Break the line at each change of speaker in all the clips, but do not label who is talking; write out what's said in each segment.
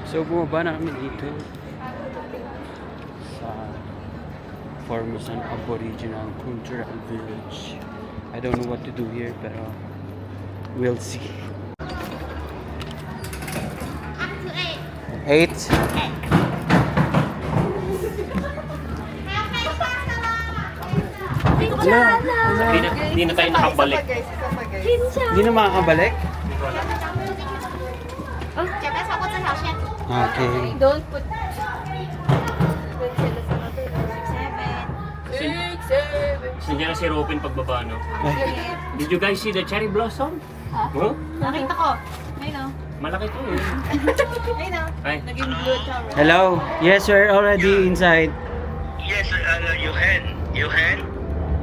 So bumaba na kami dito sa Formosan Aboriginal Cultural Village. I don't know what to do here, pero we'll see. 8.
Hindi na tayo nakabalik.
Hindi na makakabalik? Okay.
Don't put...
Nandiyan na si Robin pagbaba, no?
Ay.
Did you guys see the cherry blossom? Huh?
Nakita ko. Ayun o.
Malaki to eh.
Ayun o.
Ay.
Naging blue tower.
Hello. Yes, we're already inside.
Yes, you hand.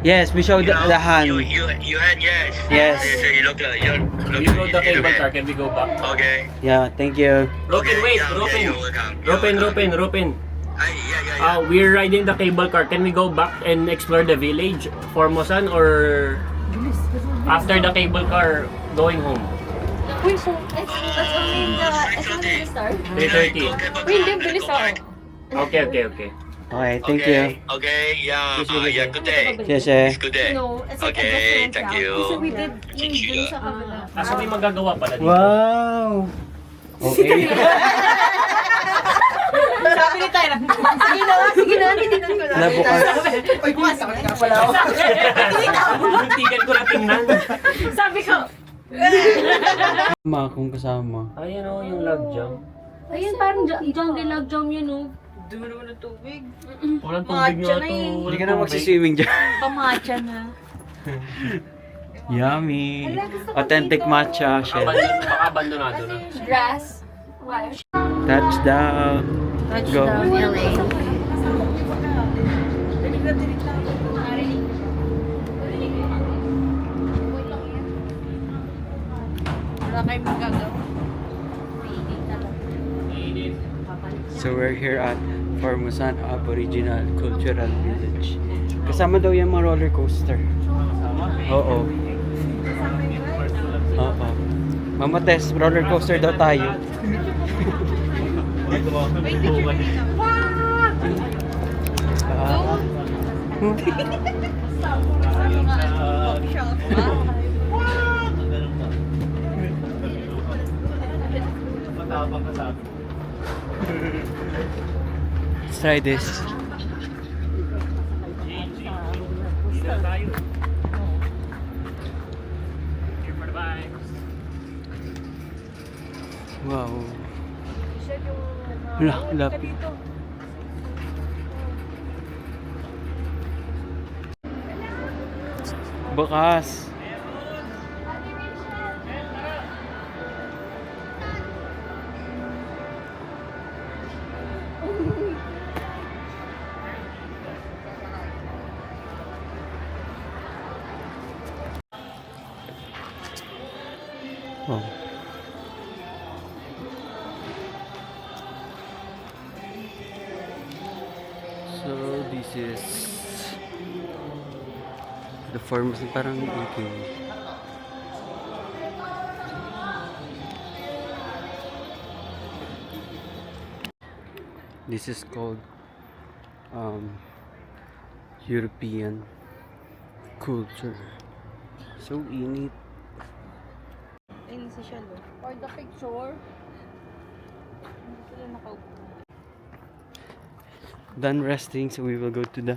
Yes, we showed the hand.
You hand, yes.
Yes.
So you look,
We rode the cable car. Can we go back?
Okay.
Yeah, thank you.
Robin, wait.
Yeah,
Robin.
you're welcome.
Robin.
Ay, yeah.
We're riding the cable car. Can we go back and explore the village, Formosan, or after the cable car going home?
Uy, so, it's only the start.
3:30.
Uy, hindi, bilis ako.
Okay.
Okay, thank you.
Okay, yeah, good day.
Yes, eh.
It's good day.
No, it's like
Okay,
a different
thank
route.
you.
Kasi we did yung dun sa kabila.
So may magagawa pala dito.
Wow. Okay.
Sabi ni Tyra, sige na, titinan ko na.
Nabukas.
Uy, bumasakit ka pala ako.
Muntikan ko na tingnan.
Sabi ko,
Kasama akong kasama.
Ayan o, yung log jam.
ayun, parang jungle log jam yun, oh.
Dumi naman ng tubig.
Walang tubig nga to.
Hindi ka na magsiswimming dyan.
Pamacha na.
Yummy. Authentic matcha siya.
Baka abandonado na.
Grass. Wire.
Touchdown. Go.
LA.
Wala kayong magagawa.
So we're here at Formosan Aboriginal Cultural Village. Kasama daw yung mga roller coaster. Oo. Oo. Mama Tess, roller coaster daw tayo. Let's try this. Wow. Wala, lapit. Bakas. Wow. So this is the forms na parang looking. This is called European culture. So init.
Ayun si Shalo.
For the picture. Hindi sila nakaupo.
Done resting, so we will go to the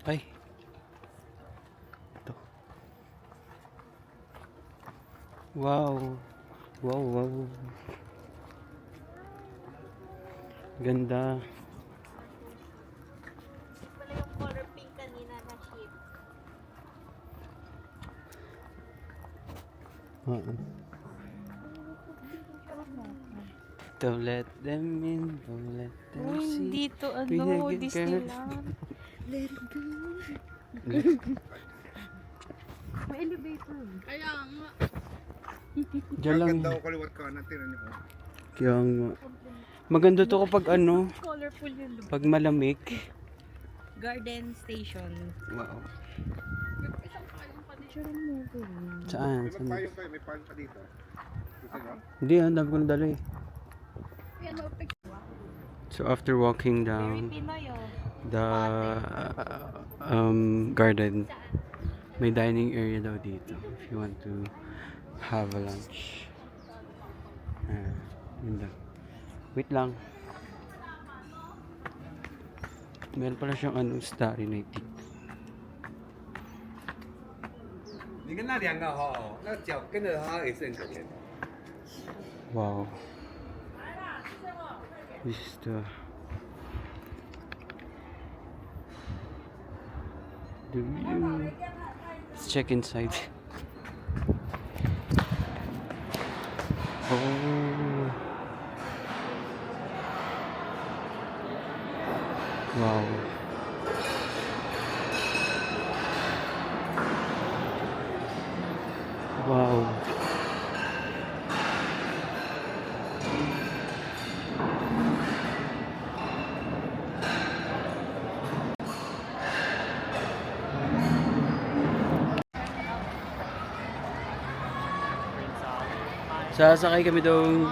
ay ito. Wow, ganda.
Wala yung color pink kanina na sheet.
Don't let them in, don't let them
Uy,
see.
dito,
Pinagin ka.
Disneyland. Let it go. May elevator. Kaya nga.
Diyan lang.
Ganda ko kaliwat ka na tira niyo.
Kaya nga. Maganda to kapag ano,
Colorful yung look.
pag malamig.
Garden Station.
Wow.
Picture mo ko.
Saan? Saan?
Payong kayo, may payong pa dito. Gusto nyo?
Hindi, ang dami ko nadala eh. So after walking
Very
down
Pinoy oh.
the garden, may dining area daw dito if you want to have a lunch. Yun lang. Wait lang. Meron pala siyang Starry Night dito.
你跟那两个哈，那脚跟着它也是很可怜。
Wow. This is the view. Let's check inside. Oh. Wow. Wow. Sasakay kami doon.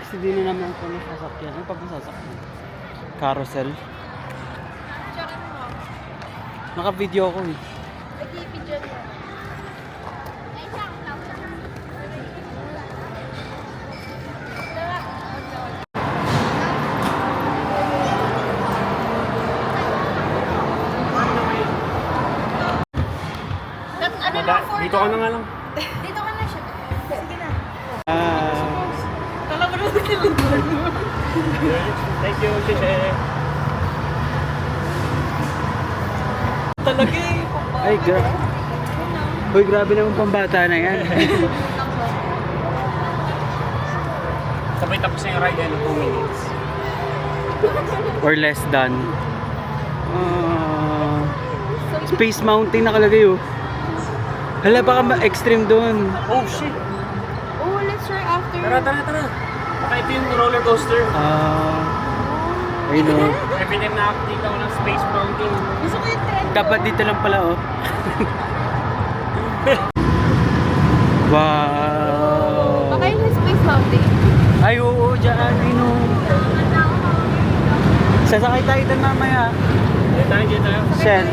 Kasi di na naman ako nasasakyan. Ano pa ba sasakyan? Carousel. Naka-video ako eh.
Nag-i-picture mo.
Dito ka na nga lang.
Dito ka na siya. Sige na.
Kala ko naman nilindol mo.
Thank you, Chiche.
Talaga eh.
Ay, Uy, grabe naman pambata na yan.
Sabay tapos na yung ride in 2 minutes.
Or less than. Space Mountain nakalagay oh. Hala, baka extreme doon.
Oh shit!
Oh, let's try after.
Tara. Baka ito yung roller coaster.
I know.
Every time nakakita ko ng Space Mountain.
Gusto ko yung trend.
Dapat dito lang pala oh. Wow.
Baka yung Space Mountain.
Ay, oo, dyan. I know. Sasakay tayo doon mamaya.
Dito tayo.
Shen.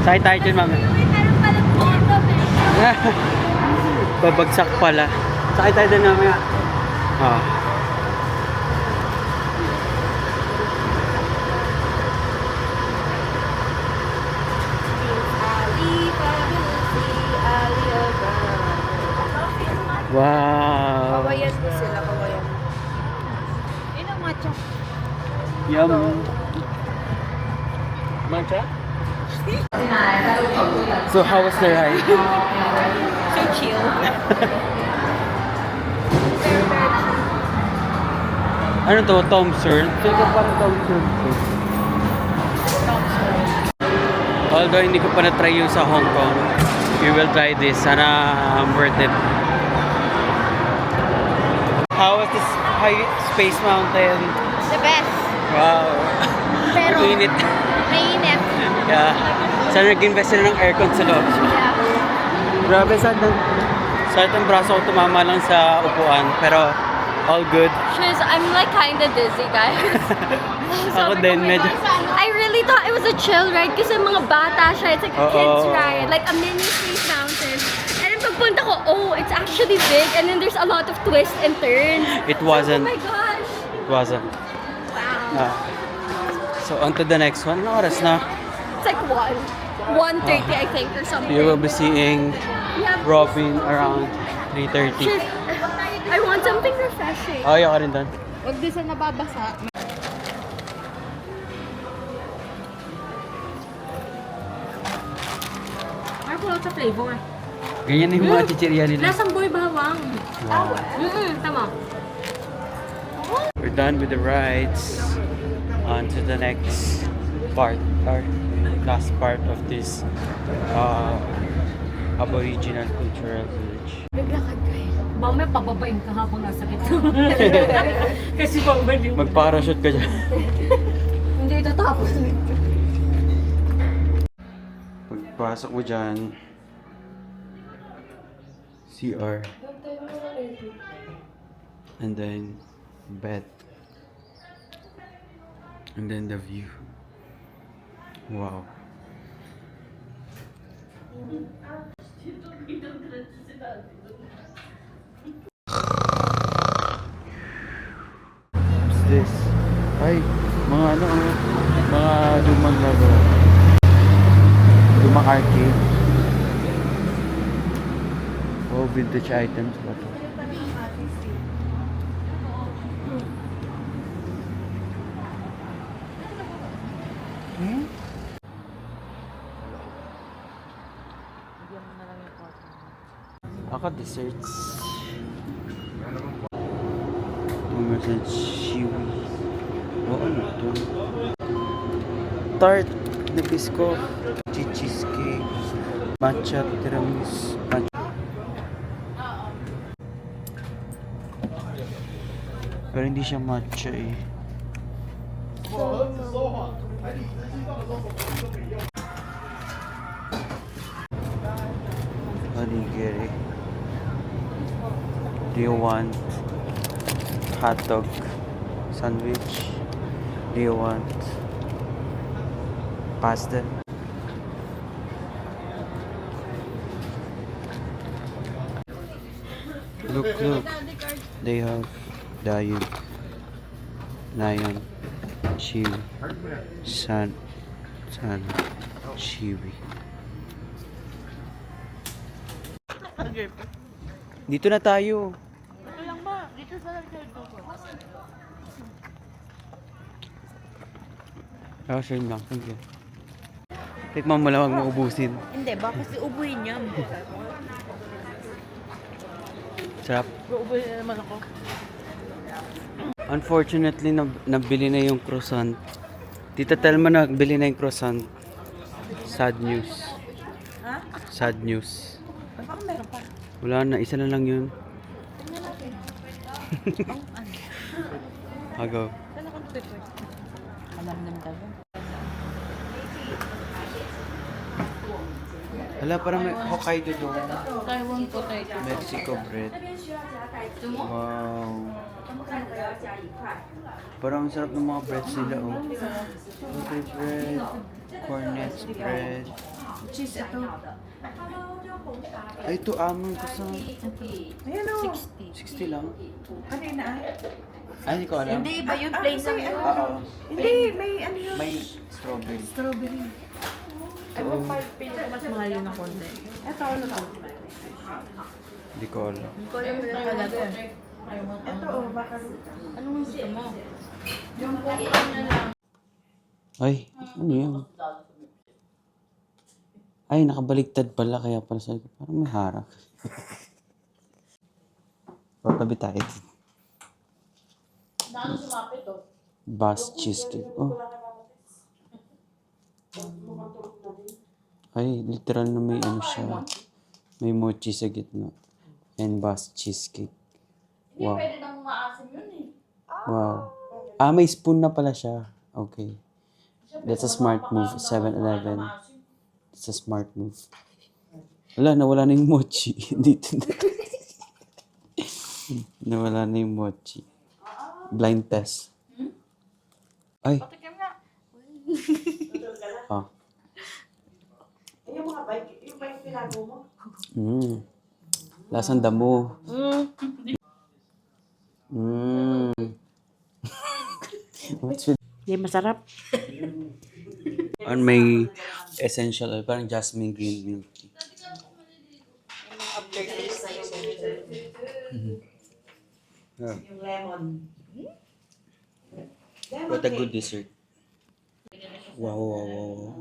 Sasakay tayo dyan mamaya. Babagsak pala. Sakay tayo doon mamaya. Wow.
Kawayan ko sila, kawayan. Yun ang matcha.
Yum.
Mancha?
So how was the ride?
So chill.
Ano to? Tom Sawyer? Feel ko parang Tom Sawyer. Although hindi ko pa na-try yung sa Hong Kong, we will try this. Sana worth it. How was this high Space Mountain?
The best.
Wow.
Pero,
Init.
mainit.
Yeah. Sana nag-invest sila ng aircon sa loob.
Yeah.
Grabe, sad ang braso ko tumama lang sa upuan. Pero all good.
I'm like kinda dizzy, guys.
Ako din, medyo.
I really thought it was a chill ride kasi mga bata siya. It's like a kid's
Oo.
ride, like a mini Space Mountain. And then pagpunta ko, oh, it's actually big. And then there's a lot of twists and turns.
It wasn't.
Oh my gosh.
It wasn't.
Wow.
So on to the next one. Ano oras na?
It's like 1:30 I think or something.
You will be seeing
Yeah.
Robin around 3:30.
I want something refreshing.
Oh, ayaw ka rin doon.
Huwag din sa nababasa.
Ay, pulot sa flavor.
Ganyan yung mga chichirya nila.
Lasang boy bawang.
Wow.
Tama.
We're done with the rides. On to the next part, or last part of this Aboriginal Cultural Village.
Naglakad kayo.
Baka may pababain ka habang nasa gitna.
Kasi babalik.
Mag-parachute ka dyan.
Hindi ito tapos.
Pagpasok mo dyan, CR. And then, bed. And then the view. Wow. What's this? Ay, mga ano, mga lumang laro. Lumang arcade. Oh, vintage items ba to? Ako desserts. Pumasan shiwi. Oh, ano to? Tart na bisco. Cheesecake. Matcha tiramisu. Pero hindi siya matcha eh. Onigiri. Do you want hot dog sandwich? Do you want pasta? Look. They have Dayu, Lion, Chiwi, San, Chiwi. Dito na tayo.
Ito lang ba? Dito sa third ko.
Oh, sure lang. Thank you. Tikman mo lang, huwag mo ubusin.
Hindi, baka si ubuhin niya.
Sarap.
Uubuhin na naman ako.
Unfortunately, nabili na yung croissant. Tita Telma nagbili na yung croissant. Sad news.
Ha?
Sad news.
Baka meron pa.
Wala na, isa na lang yun. Agaw.
Saan ako nag-prefer? Alam naman tayo.
Wala, parang may Hokkaido doon.
Taiwan potato.
Mexico bread. Wow. Parang ang sarap ng mga breads nila, oh. Roti bread, cornets bread.
Cheese ito.
Ay, ito amon ko sa
Ayan o.
60 lang.
Kanina ay.
Ay, hindi ko alam.
Hindi, iba yung plain lang yun.
Oo.
Hindi, may ano yun.
May strawberry.
Strawberry. Ay, mo pili ko mas mahal yun ng konti. Ito, ano to?
Hindi ko alam.
Hindi ko alam yung nakalagay. Ito, oh, baka. Anong gusto mo? Yung pumpkin na lang.
Ay, ano yun? Ay, nakabaligtad pala. Kaya pala sabi ko, parang may harap. Patabi tayo.
Naano sumapit to?
Bass cheesecake. Oh. Ay, literal na may ano siya. May mochi sa gitna. And bass cheesecake. Wow.
Pwede nang maasim yun eh.
Wow. Ah, may spoon na pala siya. Okay. That's a smart move. 7-Eleven. That's a smart move. Wala, nawala na yung mochi. Dito na. Nawala na yung mochi. Blind test. Ay.
Patikim nga.
Ah.
Yung mga bike, yung bike pinago mo.
Lasang damo. What's with...
Hindi, masarap.
On may essential oil, parang jasmine green milk tea.
Yung lemon.
What a good dessert. Wow.